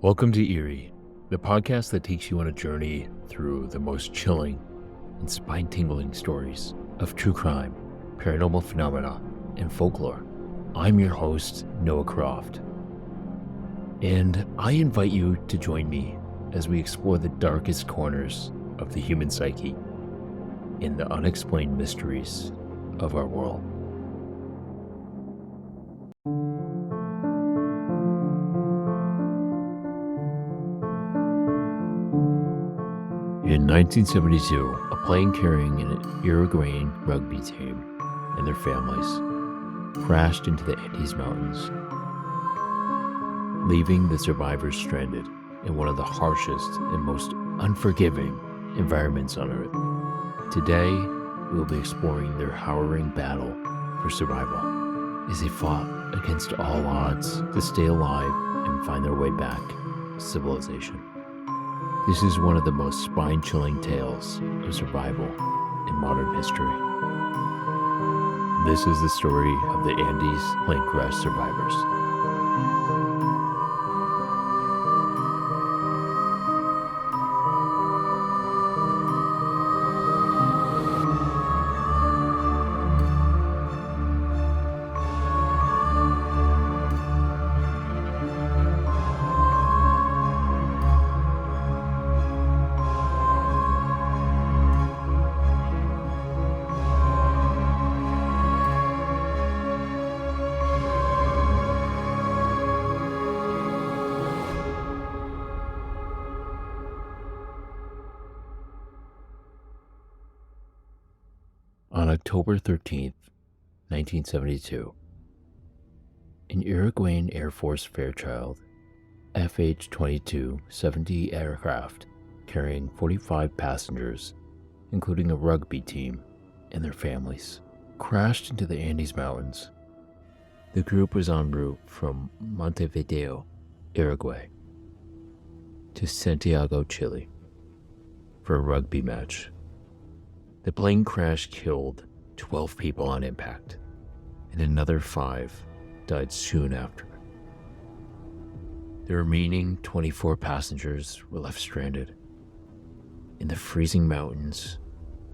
Welcome to Eerie, the podcast that takes you on a journey through the most chilling and spine-tingling stories of true crime, paranormal phenomena, and folklore. I'm your host, Noah Croft, and I invite you to join me as we explore the darkest corners of the human psyche and the unexplained mysteries of our world. In 1972, a plane carrying an Uruguayan rugby team and their families crashed into the Andes Mountains, leaving the survivors stranded in one of the harshest and most unforgiving environments on Earth. Today, we will be exploring their harrowing battle for survival as they fought against all odds to stay alive and find their way back to civilization. This is one of the most spine-chilling tales of survival in modern history. This is the story of the Andes plane crash survivors. On October 13th, 1972, an Uruguayan Air Force Fairchild FH-22 70 aircraft carrying 45 passengers, including a rugby team and their families, crashed into the Andes Mountains. The group was en route from Montevideo, Uruguay, to Santiago, Chile, for a rugby match. The plane crash killed 12 people on impact, and another 5 died soon after. The remaining 24 passengers were left stranded in the freezing mountains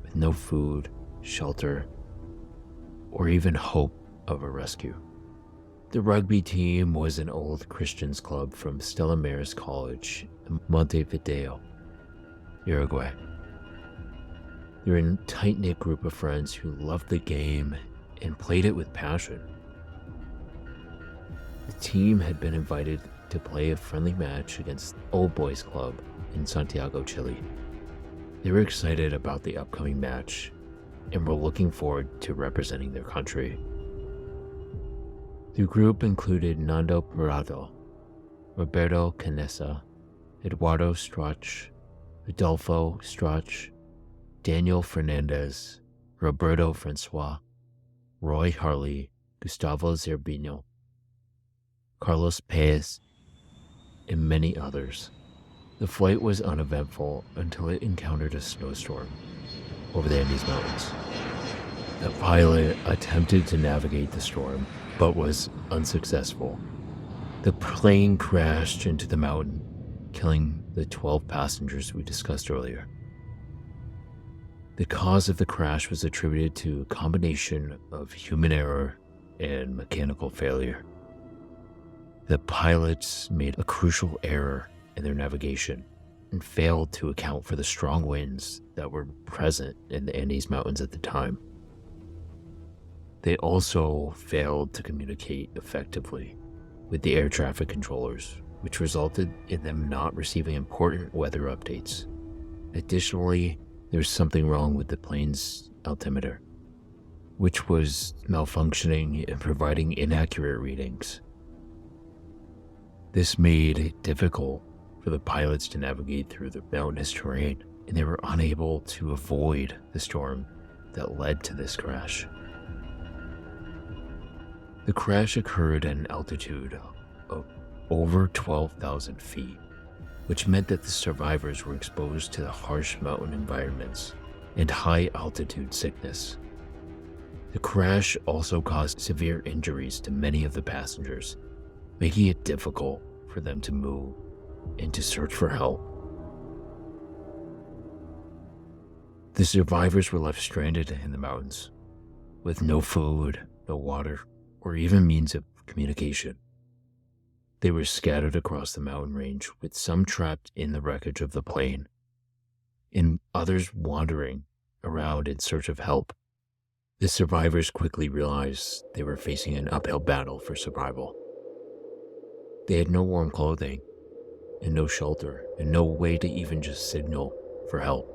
with no food, shelter, or even hope of a rescue. The rugby team was an old Christians club from Stella Maris College in Montevideo, Uruguay. They're a tight-knit group of friends who loved the game and played it with passion. The team had been invited to play a friendly match against Old Boys Club in Santiago, Chile. They were excited about the upcoming match and were looking forward to representing their country. The group included Nando Parado, Roberto Canessa, Eduardo Strach, Adolfo Strach, Daniel Fernandez, Roberto Francois, Roy Harley, Gustavo Zerbino, Carlos Paez, and many others. The flight was uneventful until it encountered a snowstorm over the Andes Mountains. The pilot attempted to navigate the storm, but was unsuccessful. The plane crashed into the mountain, killing the 12 passengers we discussed earlier. The cause of the crash was attributed to a combination of human error and mechanical failure. The pilots made a crucial error in their navigation and failed to account for the strong winds that were present in the Andes Mountains at the time. They also failed to communicate effectively with the air traffic controllers, which resulted in them not receiving important weather updates. Additionally, there was something wrong with the plane's altimeter, which was malfunctioning and providing inaccurate readings. This made it difficult for the pilots to navigate through the mountainous terrain, and they were unable to avoid the storm that led to this crash. The crash occurred at an altitude of over 12,000 feet, which meant that the survivors were exposed to the harsh mountain environments and high altitude sickness. The crash also caused severe injuries to many of the passengers, making it difficult for them to move and to search for help. The survivors were left stranded in the mountains, with no food, no water, or even means of communication. They were scattered across the mountain range, with some trapped in the wreckage of the plane, and others wandering around in search of help. The survivors quickly realized they were facing an uphill battle for survival. They had no warm clothing, and no shelter, and no way to even just signal for help.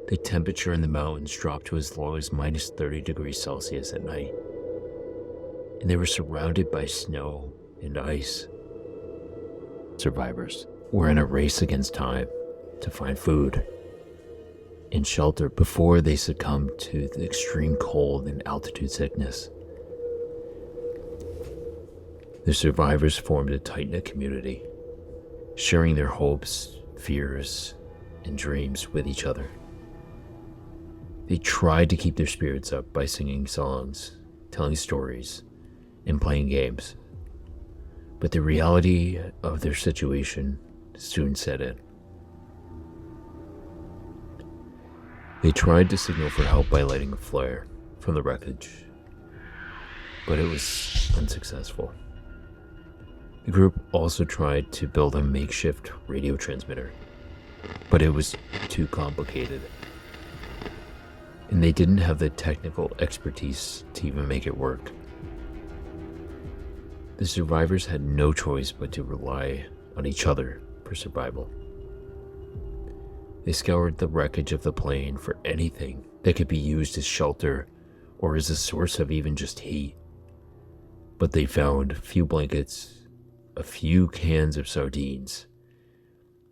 The temperature in the mountains dropped to as low as minus 30 degrees Celsius at night, and they were surrounded by snow and ice. Survivors were in a race against time to find food and shelter before they succumbed to the extreme cold and altitude sickness. The survivors formed a tight-knit community, sharing their hopes, fears, and dreams with each other. They tried to keep their spirits up by singing songs, telling stories, and playing games. But the reality of their situation soon set in. They tried to signal for help by lighting a flare from the wreckage, but it was unsuccessful. The group also tried to build a makeshift radio transmitter, but it was too complicated, and they didn't have the technical expertise to even make it work. The survivors had no choice but to rely on each other for survival. They scoured the wreckage of the plane for anything that could be used as shelter or as a source of even just heat. But they found a few blankets, a few cans of sardines,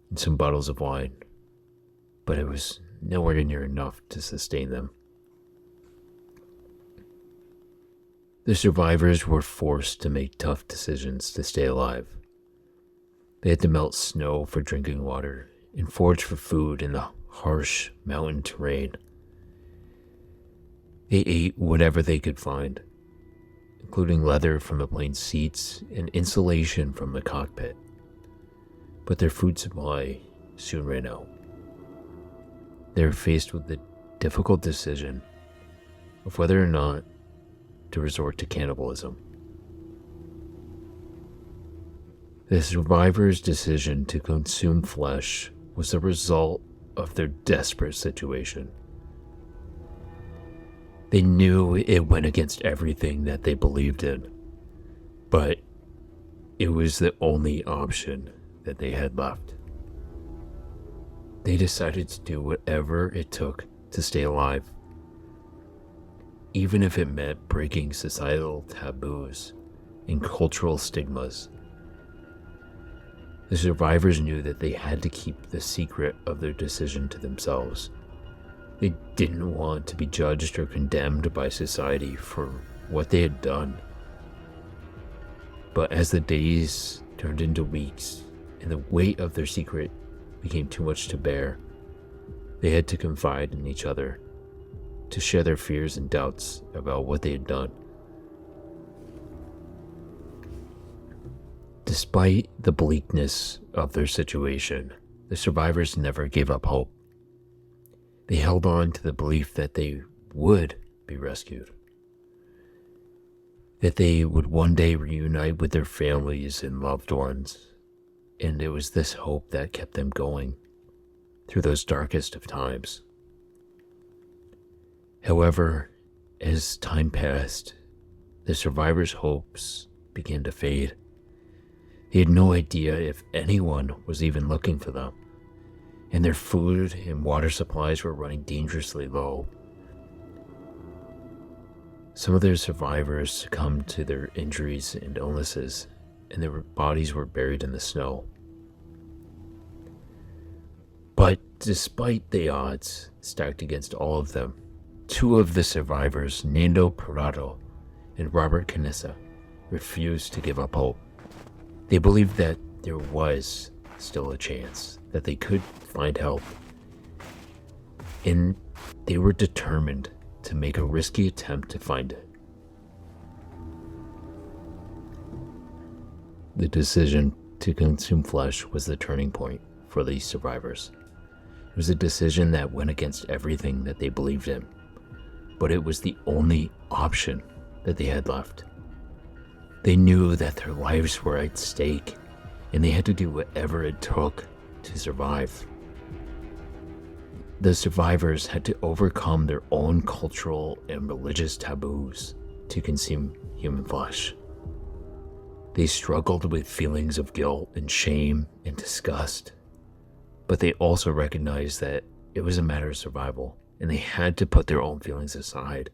and some bottles of wine. But it was nowhere near enough to sustain them. The survivors were forced to make tough decisions to stay alive. They had to melt snow for drinking water and forage for food in the harsh mountain terrain. They ate whatever they could find, including leather from the plane's seats and insulation from the cockpit. But their food supply soon ran out. They were faced with the difficult decision of whether or not to resort to cannibalism. The survivors' decision to consume flesh was the result of their desperate situation. They knew it went against everything that they believed in, but it was the only option that they had left. They decided to do whatever it took to stay alive, even if it meant breaking societal taboos and cultural stigmas. The survivors knew that they had to keep the secret of their decision to themselves. They didn't want to be judged or condemned by society for what they had done. But as the days turned into weeks and the weight of their secret became too much to bear, they had to confide in each other to share their fears and doubts about what they had done. Despite the bleakness of their situation, the survivors never gave up hope. They held on to the belief that they would be rescued, that they would one day reunite with their families and loved ones, and it was this hope that kept them going through those darkest of times. However, as time passed, the survivors' hopes began to fade. They had no idea if anyone was even looking for them, and their food and water supplies were running dangerously low. Some of their survivors succumbed to their injuries and illnesses, and their bodies were buried in the snow. But despite the odds stacked against all of them, two of the survivors, Nando Parado and Robert Canessa, refused to give up hope. They believed that there was still a chance that they could find help, and they were determined to make a risky attempt to find it. The decision to consume flesh was the turning point for these survivors. It was a decision that went against everything that they believed in, but it was the only option that they had left. They knew that their lives were at stake, and they had to do whatever it took to survive. The survivors had to overcome their own cultural and religious taboos to consume human flesh. They struggled with feelings of guilt and shame and disgust, but they also recognized that it was a matter of survival, and they had to put their own feelings aside,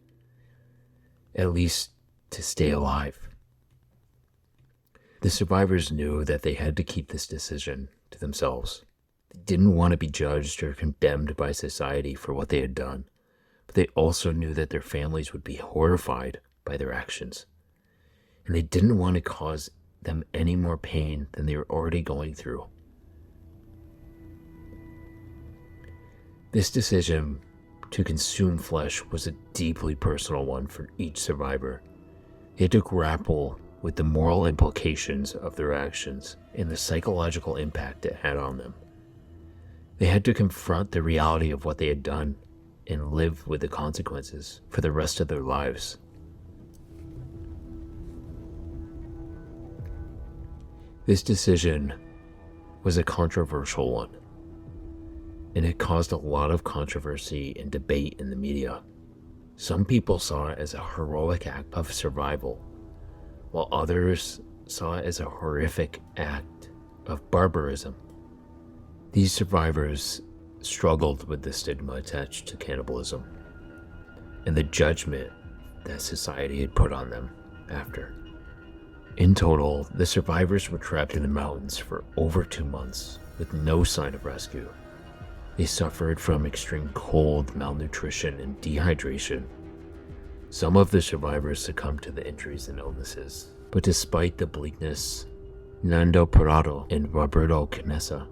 at least to stay alive. The survivors knew that they had to keep this decision to themselves. They didn't want to be judged or condemned by society for what they had done, but they also knew that their families would be horrified by their actions, and they didn't want to cause them any more pain than they were already going through. This decision to consume flesh was a deeply personal one for each survivor. They had to grapple with the moral implications of their actions and the psychological impact it had on them. They had to confront the reality of what they had done and live with the consequences for the rest of their lives. This decision was a controversial one, and it caused a lot of controversy and debate in the media. Some people saw it as a heroic act of survival, while others saw it as a horrific act of barbarism. These survivors struggled with the stigma attached to cannibalism and the judgment that society had put on them after. In total, the survivors were trapped in the mountains for over 2 months with no sign of rescue. They suffered from extreme cold, malnutrition, and dehydration. Some of the survivors succumbed to the injuries and illnesses, but despite the bleakness, Nando Parado and Roberto Canessa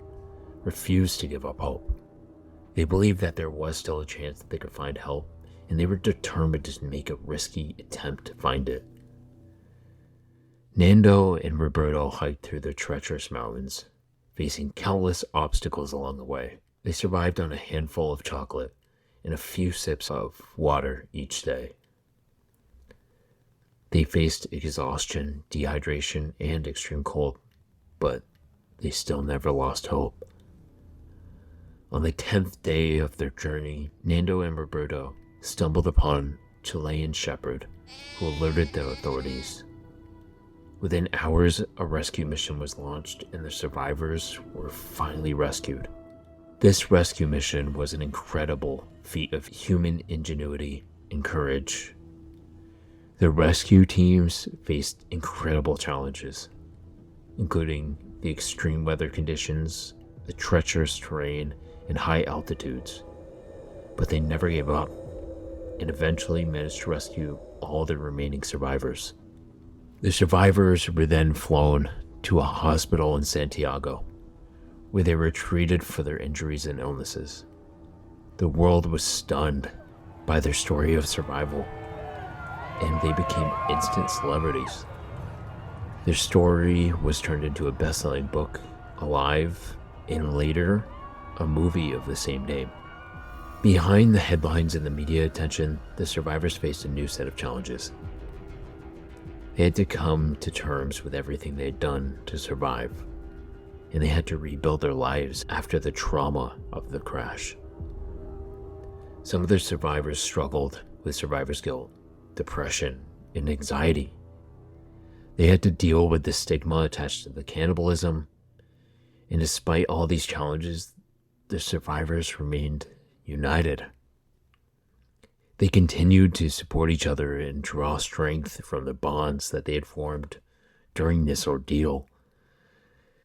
refused to give up hope. They believed that there was still a chance that they could find help, and they were determined to make a risky attempt to find it. Nando and Roberto hiked through the treacherous mountains, facing countless obstacles along the way. They survived on a handful of chocolate and a few sips of water each day. They faced exhaustion, dehydration, and extreme cold, but they still never lost hope. On the 10th day of their journey, Nando and Roberto stumbled upon a Chilean shepherd who alerted the authorities. Within hours, a rescue mission was launched and the survivors were finally rescued. This rescue mission was an incredible feat of human ingenuity and courage. The rescue teams faced incredible challenges, including the extreme weather conditions, the treacherous terrain, and high altitudes. But they never gave up and eventually managed to rescue all the remaining survivors. The survivors were then flown to a hospital in Santiago, where they were treated for their injuries and illnesses. The world was stunned by their story of survival, and they became instant celebrities. Their story was turned into a best-selling book, Alive, and later, a movie of the same name. Behind the headlines and the media attention, the survivors faced a new set of challenges. They had to come to terms with everything they had done to survive, and they had to rebuild their lives after the trauma of the crash. Some of the survivors struggled with survivor's guilt, depression, and anxiety. They had to deal with the stigma attached to the cannibalism, and despite all these challenges, the survivors remained united. They continued to support each other and draw strength from the bonds that they had formed during this ordeal.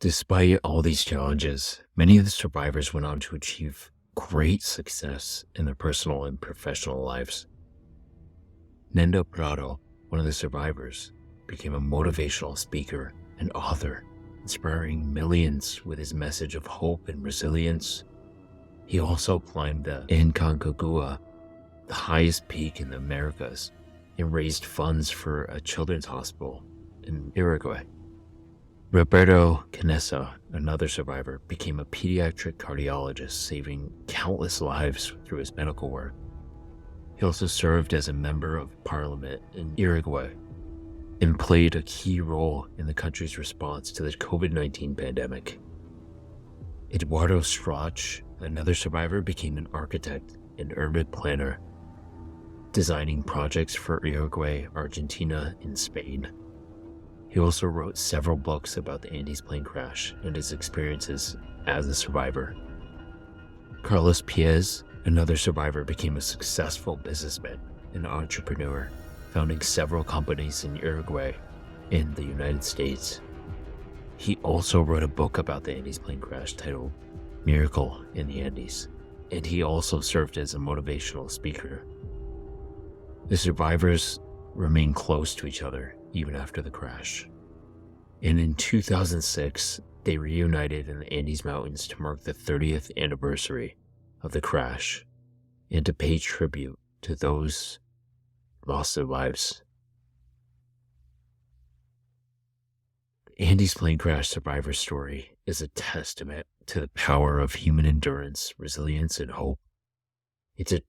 Despite all these challenges, many of the survivors went on to achieve great success in their personal and professional lives. Nando Prado, one of the survivors, became a motivational speaker and author, inspiring millions with his message of hope and resilience. He also climbed the Aconcagua, the highest peak in the Americas, and raised funds for a children's hospital in Uruguay. Roberto Canessa, another survivor, became a pediatric cardiologist, saving countless lives through his medical work. He also served as a member of parliament in Uruguay and played a key role in the country's response to the COVID-19 pandemic. Eduardo Strach, another survivor, became an architect and urban planner, designing projects for Uruguay, Argentina, and Spain. He also wrote several books about the Andes plane crash and his experiences as a survivor. Carlos Piez, another survivor, became a successful businessman and entrepreneur, founding several companies in Uruguay and the United States. He also wrote a book about the Andes plane crash titled Miracle in the Andes, and he also served as a motivational speaker. The survivors remained close to each other even after the crash. And in 2006, they reunited in the Andes Mountains to mark the 30th anniversary of the crash and to pay tribute to those who lost their lives. The Andes plane crash survivor story is a testament to the power of human endurance, resilience, and hope. It's a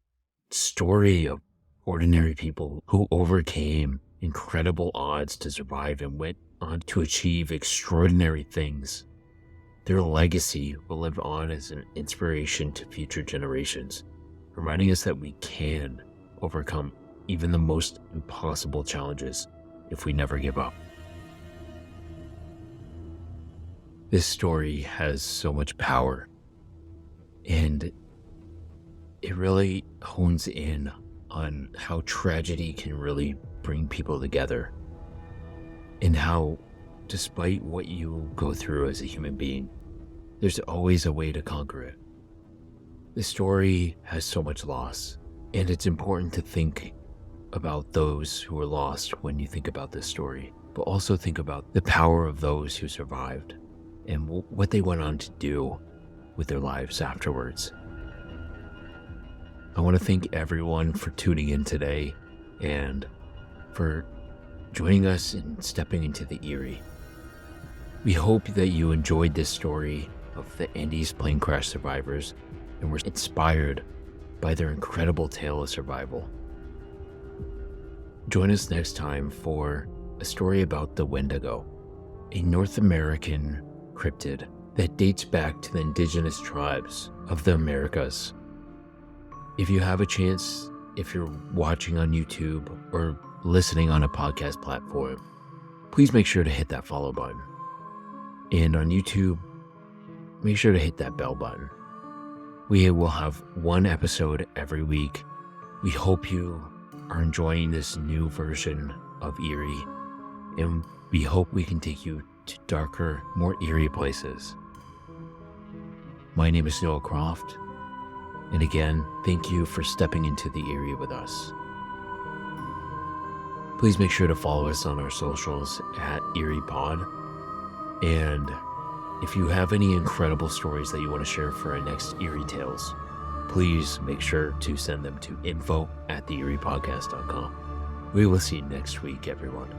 story of ordinary people who overcame incredible odds to survive and went on to achieve extraordinary things. Their legacy will live on as an inspiration to future generations, reminding us that we can overcome even the most impossible challenges if we never give up. This story has so much power, and it really hones in on how tragedy can really bring people together, and how, despite what you go through as a human being, there's always a way to conquer it. The story has so much loss, and it's important to think about those who were lost when you think about this story, but also think about the power of those who survived and what they went on to do with their lives afterwards. I want to thank everyone for tuning in today and for joining us and stepping into the Eerie. We hope that you enjoyed this story of the Andes plane crash survivors and were inspired by their incredible tale of survival. Join us next time for a story about the Wendigo, a North American cryptid that dates back to the indigenous tribes of the Americas. If you have a chance, if you're watching on YouTube or listening on a podcast platform, please make sure to hit that follow button. And on YouTube, make sure to hit that bell button. We will have one episode every week. We hope you are enjoying this new version of Eerie, and we hope we can take you to darker, more eerie places. My name is Noah Croft, and again, thank you for stepping into the Eerie with us. Please make sure to follow us on our socials at EeriePod, and if you have any incredible stories that you want to share for our next Eerie Tales, please make sure to send them to info@theeriepodcast.com. We will see you next week, everyone.